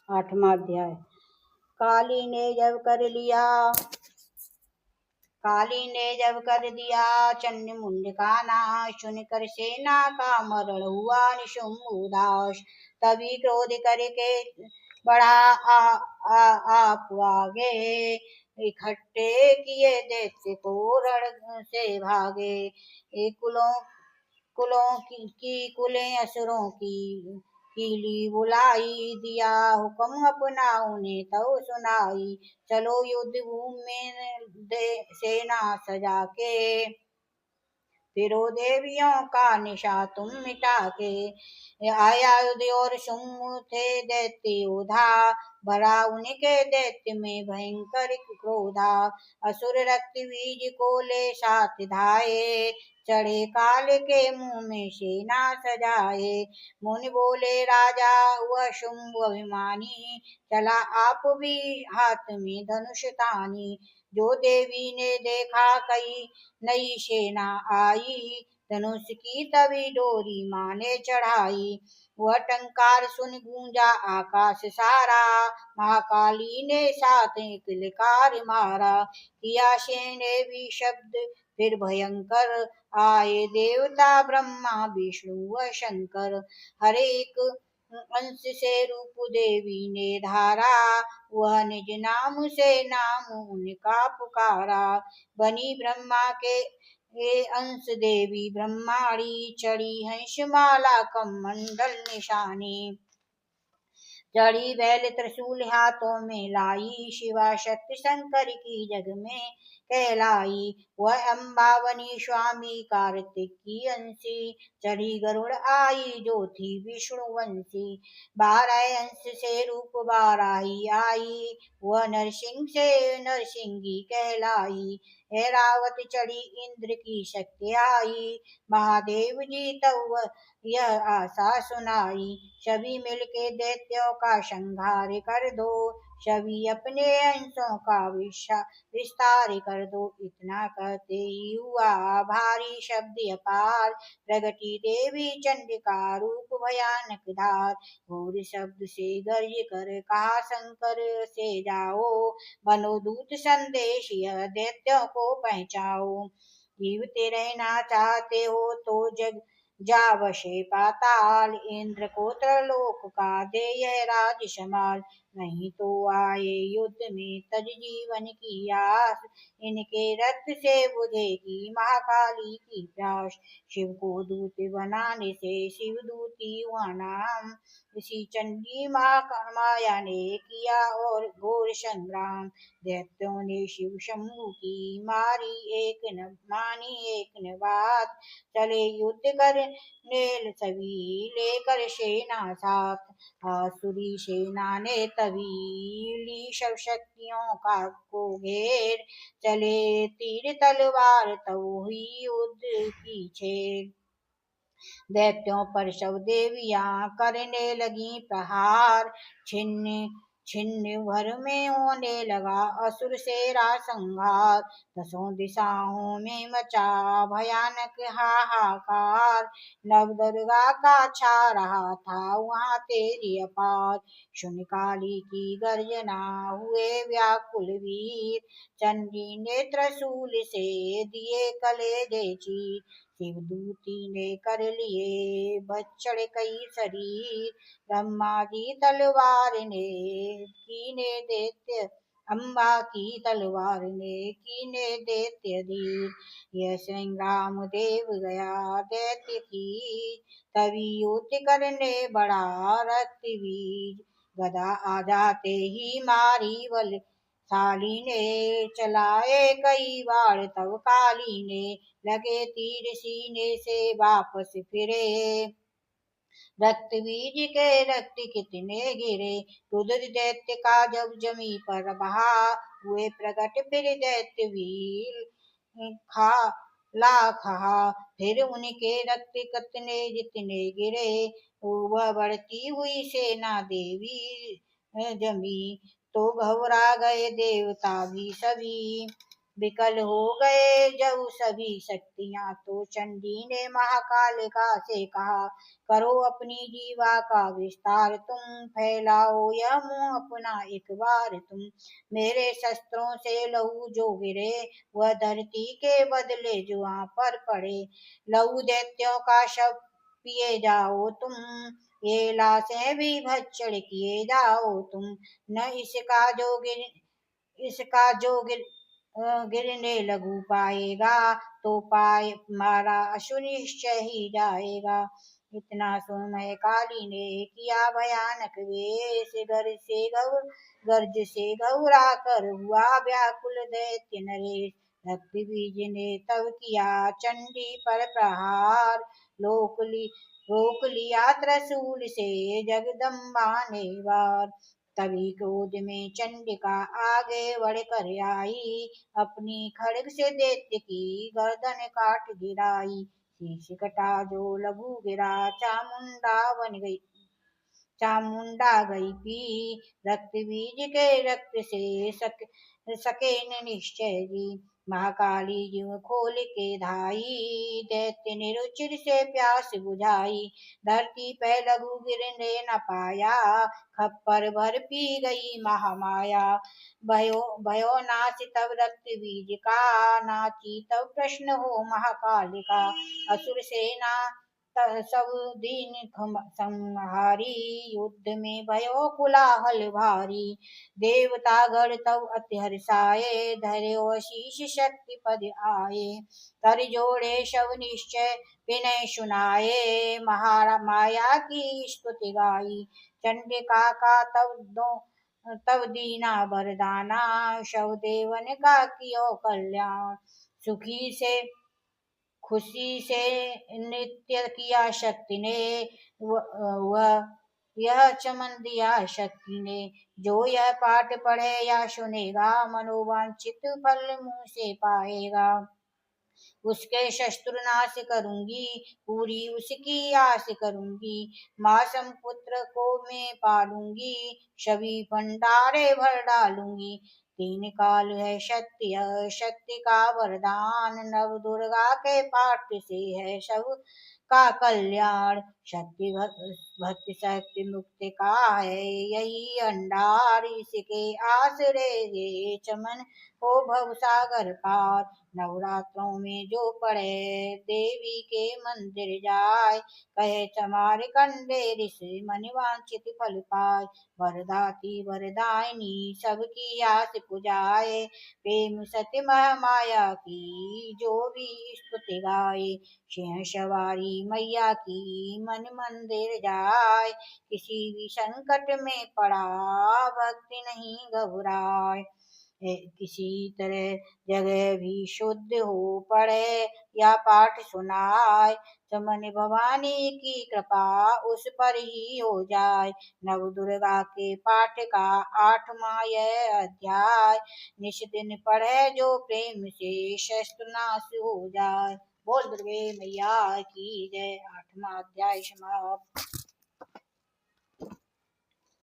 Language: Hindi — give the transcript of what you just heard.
8वां अध्याय। काली ने जब कर लिया काली ने जब कर दिया चंड मुंड का नाश, सुनकर सेना का मरण हुआ निशुम्भ उदास। तभी क्रोध करके बढ़ा आप आगे, इकट्ठे किए दैत्य को रण से भागे। कुलों कुलों की कुलें असुरों की कीली बुलाई, दिया हुक्म अपना उन्हें तो सुनाई। चलो युद्ध भूमि में सेना सजा के, फिरो देवियों का निशा तुम मिटा के। आया युद्ध और सुम थे दैत्य योधा, भरा उनके दैत्य में भयंकर क्रोधा। असुर रक्त बीज को ले साथ धाये, चढ़े काल के मुंह में सेना सजाए। मुनि बोले राजा वह शुंभ अभिमानी, चला आप भी हाथ में धनुष तानी। जो देवी ने देखा कई नई सेना आई, धनुष की तभी डोरी माँ ने चढ़ाई। वह टंकार सुन गूंजा आकाश सारा, महाकाली ने साथ एक लिकार मारा। किया सेने भी शब्द फिर भयंकर, आए देवता ब्रह्मा विष्णु व शंकर। हर एक अंश से रूप देवी ने धारा, वह निज नाम से नाम उनका पुकारा। बनी ब्रह्मा के अंश देवी ब्रह्माणी, चढ़ी हंसमाला कमंडल निशानी। चढ़ी बैल त्रिशूल हाथों में लाई, शिवा शक्ति शंकर की जग में कहलाई। वह अम्बा बनी स्वामी कार्तिक की अंशी, चढ़ी गरुड़ आई जो थी विष्णु वंशी। 12 अंश से रूप बाराही आई, वह नरसिंह से नरसिंगी कहलाई। ऐरावत चढ़ी इंद्र की शक्ति आई, महादेव जी तब यह आशा सुनाई। सभी मिलके दैत्यों का संहार कर दो, सभी अपने अंशों का विस्तार कर दो। इतना कहते ही हुआ भारी शब्द अपार, प्रगति देवी चंडिका रूप भयानक धार। घोर शब्द से गर्ज कर कहा शंकर से जाओ, बनो दूत संदेश यह दैत्यों को पहुँचाओ। जीवते रहना चाहते हो तो जग जावशे पाताल, इंद्र को त्रिलोक का दे यह राज संभाल। नहीं तो आए युद्ध में तज जीवन की आस, इनके रक्त से बुझेगी महाकाली की प्यास। शिव को दूत बनाने से शिव दूती हुआ नाम, इसी चंडी माया ने किया और घोर संग्राम। दैत्यों ने शिव शंभु की मारी एक न बात, चले युद्ध करने सभी लेकर सेना साथ। आसुरी सेना ने तभी ली सब शक्तियों का को घेर, चले तीर तलवार तो हुई युद्ध की छेड़। दैत्यों पर सब देवियां करने लगी प्रहार, छिन्न छिन्न भर में होने लगा असुर सेरा संहार। 10 दिशाओं में मचा भयानक हाहाकार, नव दुर्गा का छा रहा था वहाँ तेज अपार। सुन काली की गर्जना हुए व्याकुल वीर, चंडी ने त्रिशूल से दिए कलेजे चीर। शिवदूती ने कर लिए बच्चड़ कई शरीर, ब्रह्मा जी तलवार ने कीने दैत्य अम्बा की तलवार ने कीने दैत्य धीर। यह संग्राम देव गया दैत्य की, तभी युद्ध करने बड़ा रक्त बीज। गदा आ जाते ही मारी बल शाली ने, चलाए कई बार तब काली ने। लगे तीर सीने से वापस फिरे, रक्त बीज के रक्त कितने गिरे। रुद्र दैत्य का जब जमी पर बहा, हुए प्रकट फिर दैत्य वीर खा लाखा। फिर उनके रक्त कितने जितने गिरे, वह बढ़ती हुई सेना देवी जमी, तो घबरा गए देवता भी सभी। विकल हो गए जब सभी शक्तियां, तो चंडी ने महाकालिका से कहा, करो अपनी जीवा का विस्तार, तुम फैलाओ यह मुंह अपना एक बार तुम। मेरे शस्त्रों से लहू जो गिरे, वह धरती के बदले जुआ पर पड़े। लहू दैत्यों का शव पिए जाओ तुम, ये लाशें भी भक्षण किए जाओ तुम। न इसका जो गिरने लगू पाएगा, तो पाए मारा सुनिश्चय ही जाएगा। इतना सुन मैं काली ने किया भयानक वेश, गर्ज से घबरा कर हुआ व्याकुल दैत्य नरेश। रक्त बीज ने तब किया चंडी पर प्रहार, रोक लिया त्रिशूल से जगदम्बा ने वार। तभी क्रोध में चंडिका आगे बढ़कर आई, अपनी खड्ग से दैत्य की गर्दन काट गिराई। शीश कटा जो लघु गिरा, चामुंडा गई पी। रक्त बीज के रक्त से सके न निश्चय जी। महाकाली जीव खोल के धाई, दैत्य ने रुचिर से प्यास बुझाई। धरती पे लघु गिरने न पाया, खप्पर भर पी गई महामाया। भयो नाच तब रक्त बीज का, नाची तब प्रश्न हो महाकालिका। असुर सेना सब दीन संहारी, युद्ध में भयो कोलाहल भारी। देवतागण तब अति हर्षाये, धर्यो शीश शक्ति पद आए। कर जोड़े शव निश्चय विनय सुनाए, महामाया की स्तुति गाई। चंडिका का तब दीना वरदाना, शव देवन का कियो कल्याण। सुखी से खुशी से नृत्य किया शक्ति ने, वह यह चमन दिया शक्ति ने। जो यह पाठ पढ़े या सुनेगा, मनोवांछित फल मुँह से पाएगा। उसके शत्रु नाश करूंगी, पूरी उसकी आस करूंगी। मासम पुत्र को मैं पालूंगी, सभी भंडारे भर डालूंगी। तीन काल है शक्ति का वरदान, नव दुर्गा के पाठ से है सब का कल्याण। भक्ति शक्ति मुक्ति का है यही अंडार, इसके आसरे ये चमन हो भवसागर पार। नवरात्रों में जो पढ़े देवी के मंदिर जाय, कहे चमार कंडे ऋषि मन वांछित फल पाय। वरदाती वरदायिनी सबकी आस पुजाए, प्रेम सत्य माया की जो भी स्तुति गाए। सिंह सवारी मैया की मन मंदिर जाय, किसी भी संकट में पड़ा भक्ति नहीं घबराए। किसी तरह जगह भी शुद्ध हो पड़े या पाठ सुनाए, चमन भवानी की कृपा उस पर ही हो जाए। नव दुर्गा के पाठ का 8वां यह अध्याय, निश दिन पढ़े जो प्रेम से शस्त्र नाश हो जाए। बोल दुर्गे मैया की जय। 8वां अध्याय समाप्त।